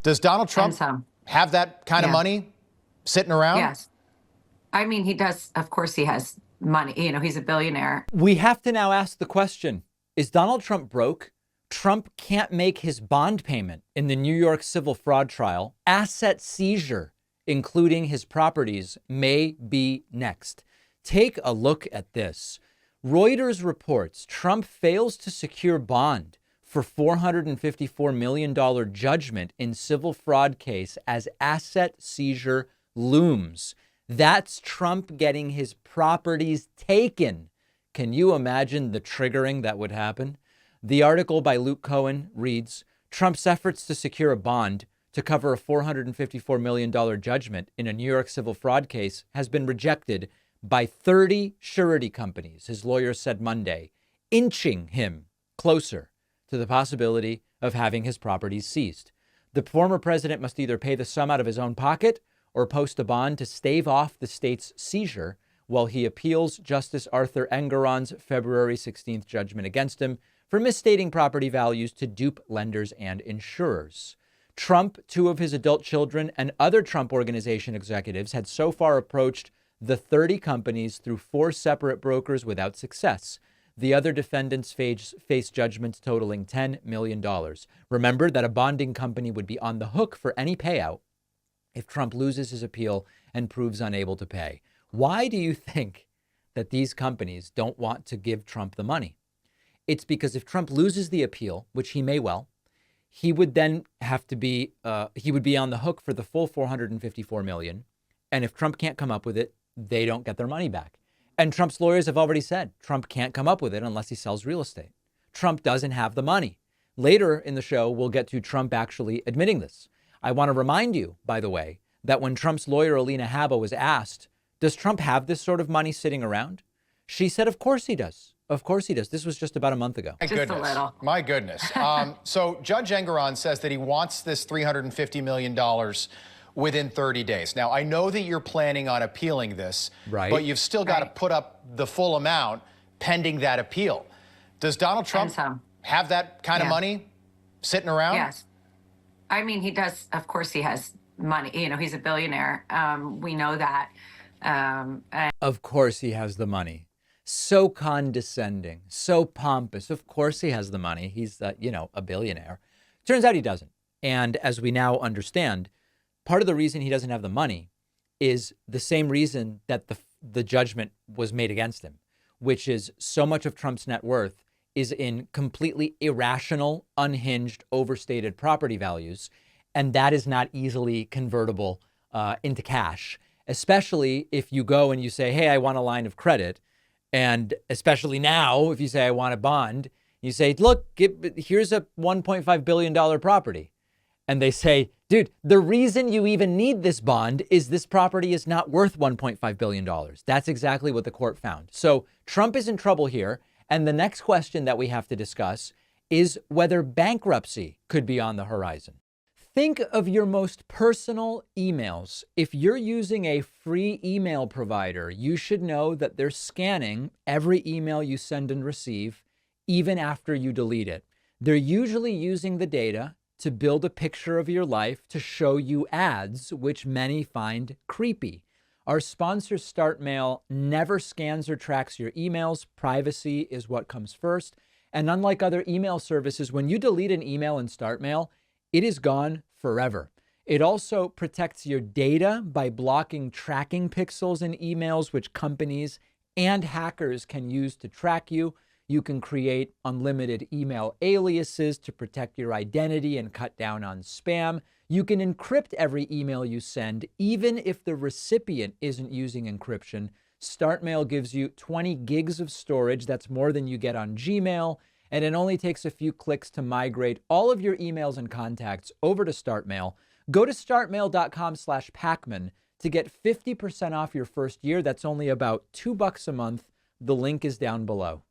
Does Donald Trump have that kind of money sitting around? Yes. I mean, he does. Of course, he has money. You know, he's a billionaire. We have to now ask the question, is Donald Trump broke? Trump can't make his bond payment in the New York civil fraud trial. Asset seizure, including his properties, may be next. Take a look at this. Reuters reports Trump fails to secure bond for $454 million judgment in civil fraud case as asset seizure looms. That's Trump getting his properties taken. Can you imagine the triggering that would happen? The article by Luke Cohen reads, Trump's efforts to secure a bond to cover a $454 million judgment in a New York civil fraud case has been rejected by 30 surety companies, his lawyers said Monday, inching him closer to the possibility of having his properties seized. The former president must either pay the sum out of his own pocket or post a bond to stave off the state's seizure while he appeals Justice Arthur Engoron's February 16th judgment against him for misstating property values to dupe lenders and insurers. Trump, two of his adult children, and other Trump Organization executives had so far approached the 30 companies through 4 separate brokers without success. The other defendants face judgments totaling $10 million. Remember that a bonding company would be on the hook for any payout if Trump loses his appeal and proves unable to pay. Why do you think that these companies don't want to give Trump the money? It's because if Trump loses the appeal, which he may well, he would then have to be, he would be on the hook for the full $454 million. And if Trump can't come up with it, they don't get their money back. And Trump's lawyers have already said Trump can't come up with it unless he sells real estate. Trump doesn't have the money. Later in the show, we'll get to Trump actually admitting this. I want to remind you, by the way, that when Trump's lawyer, Alina Habba, was asked, does Trump have this sort of money sitting around? She said, of course he does. Of course he does. This was just about a month ago. My goodness. Just a little. My goodness. So Judge Engoron says that he wants this $350 million within 30 days. Now, I know that you're planning on appealing this, right, but you've still got to put up the full amount pending that appeal. Does Donald Trump have that kind of money sitting around? Yes. I mean, he does. Of course, he has money. You know, he's a billionaire. We know that. Of course he has the money. So condescending, so pompous. Of course he has the money. He's, a billionaire. Turns out he doesn't. And as we now understand, part of the reason he doesn't have the money is the same reason that the judgment was made against him, which is so much of Trump's net worth is in completely irrational, unhinged, overstated property values. And that is not easily convertible into cash, especially if you go and you say, hey, I want a line of credit. And especially now, if you say, I want a bond, you say, look, here's a $1.5 billion property. And they say, dude, the reason you even need this bond is this property is not worth $1.5 billion. That's exactly what the court found. So Trump is in trouble here. And the next question that we have to discuss is whether bankruptcy could be on the horizon. Think of your most personal emails. If you're using a free email provider, you should know that they're scanning every email you send and receive, even after you delete it. They're usually using the data to build a picture of your life to show you ads, which many find creepy. Our sponsor, StartMail, never scans or tracks your emails. Privacy is what comes first. And unlike other email services, when you delete an email in StartMail, it is gone forever. It also protects your data by blocking tracking pixels in emails, which companies and hackers can use to track you. You can create unlimited email aliases to protect your identity and cut down on spam. You can encrypt every email you send, even if the recipient isn't using encryption. StartMail gives you 20 gigs of storage. That's more than you get on Gmail. And it only takes a few clicks to migrate all of your emails and contacts over to StartMail. Go to startmail.com/Pacman to get 50% off your first year. That's only about $2 a month. The link is down below.